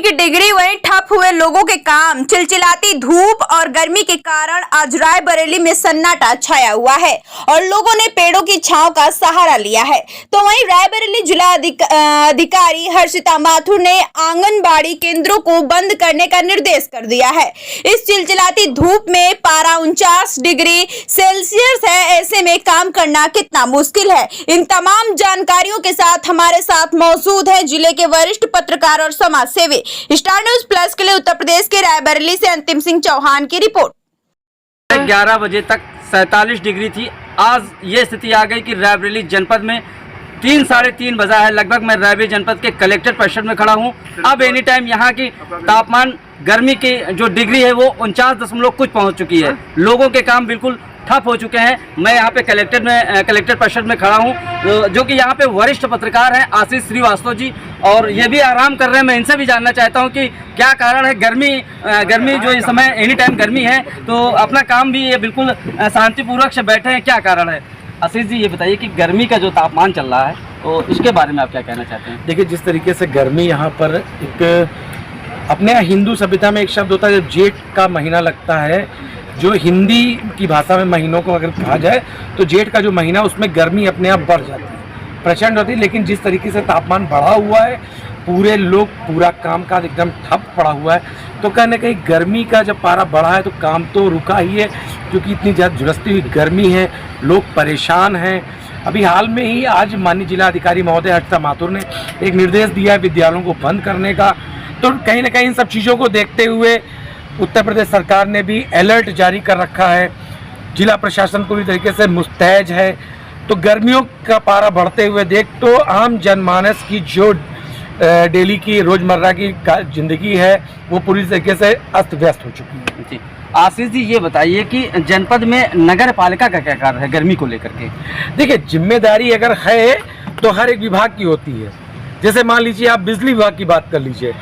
की डिग्री वहीं ठप हुए लोगों के काम। चिलचिलाती धूप और गर्मी के कारण आज रायबरेली में सन्नाटा छाया हुआ है और लोगों ने पेड़ों की छांव का सहारा लिया है। तो वहीं रायबरेली जिला अधिकारी हर्षिता माथुर ने आंगनबाड़ी केंद्रों को बंद करने का निर्देश कर दिया है। इस चिलचिलाती धूप में पारा 49 डिग्री सेल्सियस है, ऐसे में काम करना कितना मुश्किल है। इन तमाम जानकारियों के साथ हमारे साथ मौजूद है जिले के वरिष्ठ पत्रकार और समाज सेवी। स्टार न्यूज़ प्लस के लिए उत्तर प्रदेश के रायबरेली से अंतिम सिंह चौहान की रिपोर्ट। 11 बजे तक 47 डिग्री थी। आज ये स्थिति आ गई कि रायबरेली जनपद में 3 साढ़े 3 बजा है लगभग। मैं रायबरेली जनपद के कलेक्टर परिषद में खड़ा हूँ। अब एनी टाइम यहाँ की तापमान गर्मी की जो डिग्री है वो 49 कुछ पहुँच चुकी है। लोगों के काम बिल्कुल ठप हो चुके हैं। मैं यहाँ पे कलेक्टर परिषद में खड़ा हूँ, जो कि यहाँ पे वरिष्ठ पत्रकार हैं आशीष श्रीवास्तव जी, और ये भी आराम कर रहे हैं। मैं इनसे भी जानना चाहता हूँ कि क्या कारण है। गर्मी जो इस समय एनी टाइम गर्मी है, तो अपना काम भी ये बिल्कुल शांतिपूर्वक से बैठे हैं, क्या कारण है? आशीष जी, ये बताइए कि गर्मी का जो तापमान चल रहा है, तो इसके बारे में आप क्या कहना चाहते हैं? देखिए, जिस तरीके से गर्मी यहाँ पर एक अपने यहाँ हिंदू सभ्यता में एक शब्द होता है, जब जेठ का महीना लगता है, जो हिंदी की भाषा में महीनों को अगर कहा जाए तो जेठ का जो महीना, उसमें गर्मी अपने आप बढ़ जाती है, प्रचंड होती है। लेकिन जिस तरीके से तापमान बढ़ा हुआ है, पूरा काम काज एकदम ठप पड़ा हुआ है, तो कहीं ना कहीं गर्मी का जब पारा बढ़ा है तो काम तो रुका ही है, क्योंकि इतनी ज़्यादा झुलसती हुई गर्मी है, लोग परेशान हैं। अभी हाल में ही आज माननीय जिला अधिकारी महोदय हर्षिता माथुर ने एक निर्देश दिया है विद्यालयों को बंद करने का। तो कहीं ना कहीं इन सब चीज़ों को देखते हुए उत्तर प्रदेश सरकार ने भी अलर्ट जारी कर रखा है। जिला प्रशासन पूरी तरीके से मुस्तैद है। तो गर्मियों का पारा बढ़ते हुए देख तो आम जनमानस की जो डेली की रोज़मर्रा की ज़िंदगी है वो पूरी तरीके से अस्त व्यस्त हो चुकी है। जी आशीष जी, ये बताइए कि जनपद में नगर पालिका का क्या कार्य है गर्मी को लेकर के? देखिए, जिम्मेदारी अगर है तो हर एक विभाग की होती है। जैसे मान लीजिए आप बिजली विभाग की बात कर लीजिए,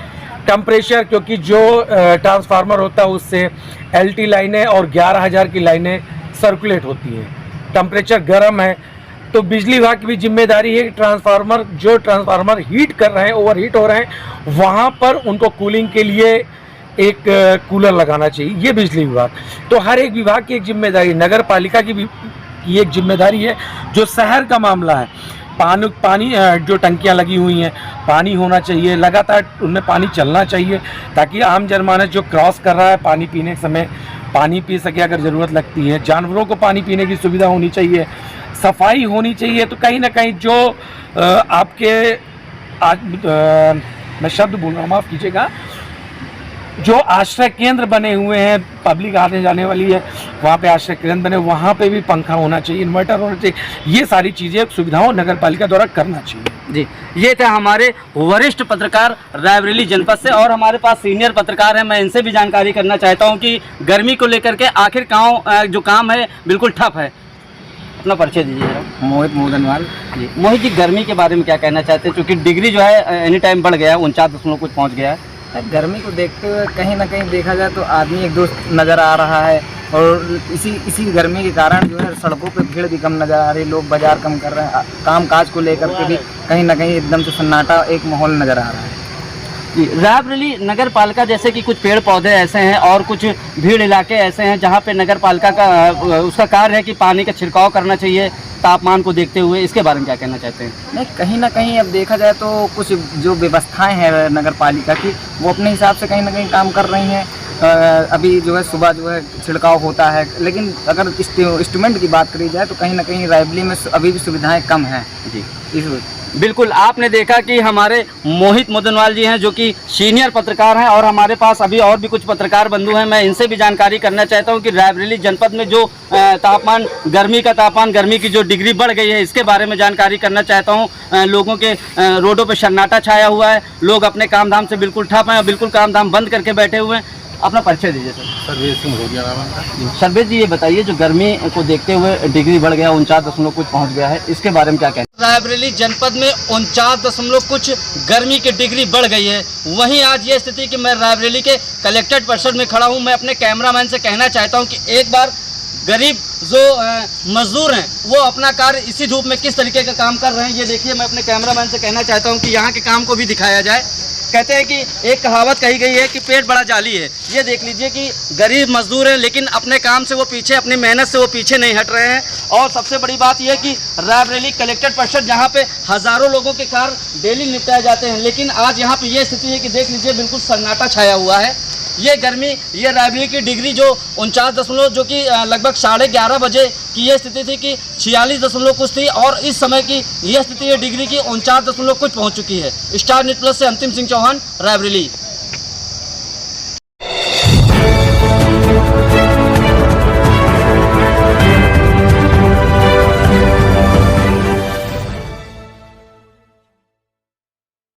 टेम्परेचर, क्योंकि जो ट्रांसफार्मर होता है उससे LT लाइनें और 11,000 की लाइनें सर्कुलेट होती हैं। टेम्परेचर गर्म है तो बिजली विभाग की भी जिम्मेदारी है कि ट्रांसफार्मर हीट कर रहे हैं, ओवर हीट हो रहे हैं, वहाँ पर उनको कूलिंग के लिए एक कूलर लगाना चाहिए, ये बिजली विभाग। तो हर एक विभाग की एक जिम्मेदारी, नगर पालिका की भी एक जिम्मेदारी है। जो शहर का मामला है, पानी जो टंकियां लगी हुई हैं, पानी होना चाहिए, लगातार उनमें पानी चलना चाहिए, ताकि आम जनमानस जो क्रॉस कर रहा है पानी पीने के समय पानी पी सके अगर ज़रूरत लगती है। जानवरों को पानी पीने की सुविधा होनी चाहिए, सफाई होनी चाहिए। तो कहीं ना कहीं जो आपके मैं शब्द बोल रहा हूँ, माफ़ कीजिएगा, जो आश्रय केंद्र बने हुए हैं, पब्लिक आने जाने वाली है, वहाँ पे आश्रय केंद्र बने, वहाँ पे भी पंखा होना चाहिए, इन्वर्टर होना चाहिए। ये सारी चीज़ें सुविधाओं नगर पालिका द्वारा करना चाहिए। जी, ये थे हमारे वरिष्ठ पत्रकार रायबरेली जनपद से, और हमारे पास सीनियर पत्रकार हैं। मैं इनसे भी जानकारी करना चाहता हूँ कि गर्मी को लेकर के आखिर जो काम है बिल्कुल ठप है। अपना परिचय दीजिए। मोहित मोदनवाल जी। मोहित जी, गर्मी के बारे में क्या कहना चाहते हैं, क्योंकि डिग्री जो है एनी टाइम बढ़ गया है, 49 कुछ पहुँच गया है। गर्मी को देखते हुए कहीं ना कहीं देखा जाए तो आदमी एक दोस्त नज़र आ रहा है, और इसी गर्मी के कारण जो है सड़कों पे भीड़ भी कम नज़र आ रही है, लोग बाजार कम कर रहे हैं, काम काज को लेकर के भी कहीं ना कहीं एकदम से सन्नाटा एक माहौल नज़र आ रहा है। रायबरेली नगर पालिका जैसे कि कुछ पेड़ पौधे ऐसे हैं और कुछ भीड़ इलाके ऐसे हैं जहाँ पे नगर पालिका का उसका कार्य है कि पानी का छिड़काव करना चाहिए तापमान को देखते हुए, इसके बारे में क्या कहना चाहते हैं? नहीं, कहीं ना कहीं अब देखा जाए तो कुछ जो व्यवस्थाएं हैं नगर पालिका की, वो अपने हिसाब से कहीं ना कहीं काम कर रही हैं। अभी जो है सुबह जो है छिड़काव होता है, लेकिन अगर इंस्ट्रूमेंट की बात करी जाए तो कहीं ना कहीं रायबरेली में अभी भी सुविधाएँ कम हैं। जी, बिल्कुल, आपने देखा कि हमारे मोहित मोदनवाल जी हैं जो कि सीनियर पत्रकार हैं, और हमारे पास अभी और भी कुछ पत्रकार बंधु हैं। मैं इनसे भी जानकारी करना चाहता हूं कि रायबरेली जनपद में जो तापमान गर्मी की जो डिग्री बढ़ गई है, इसके बारे में जानकारी करना चाहता हूं। लोगों के रोडों पर सन्नाटा छाया हुआ है, लोग अपने काम धाम से बिल्कुल ठप हैं और बिल्कुल काम धाम बंद करके बैठे हुए हैं। अपना परिचय दीजिए सर। सर्वेश सिंह हो गया। सर्वेश जी, ये बताइए, जो गर्मी को देखते हुए डिग्री बढ़ गया, 49 कुछ पहुँच गया है, इसके बारे में क्या कहते हैं? रायबरेली जनपद में 49 कुछ गर्मी की डिग्री बढ़ गई है। वहीं आज ये स्थिति कि मैं रायबरेली के कलेक्टर परिषद में खड़ा हूं। मैं अपने कैमरामैन से कहना चाहता हूं कि एक बार गरीब जो मजदूर हैं वो अपना कार्य इसी धूप में किस तरीके का काम कर रहे हैं, ये देखिए। मैं अपने कैमरामैन से कहना चाहता हूं कि यहाँ के काम को भी दिखाया जाए। कहते हैं कि एक कहावत कही गई है कि पेट बड़ा जाली है। ये देख लीजिए कि गरीब मजदूर हैं, लेकिन अपने काम से वो पीछे, अपनी मेहनत से वो पीछे नहीं हट रहे हैं। और सबसे बड़ी बात यह है कि रायबरेली कलेक्टेड परिषद, जहाँ पे हज़ारों लोगों के कार्य डेली निपटाए जाते हैं, लेकिन आज यहाँ पे ये स्थिति है कि देख लीजिए बिल्कुल सन्नाटा छाया हुआ है। ये गर्मी, ये रायबरेली की डिग्री जो 49 जो कि लगभग 11:30 बजे की ये स्थिति थी कि 46 कुछ थी, और इस समय की ये स्थिति है डिग्री की 49 कुछ पहुँच चुकी है। स्टार न्यूज़ प्लस से अंतिम सिंह चौहान, रायबरेली।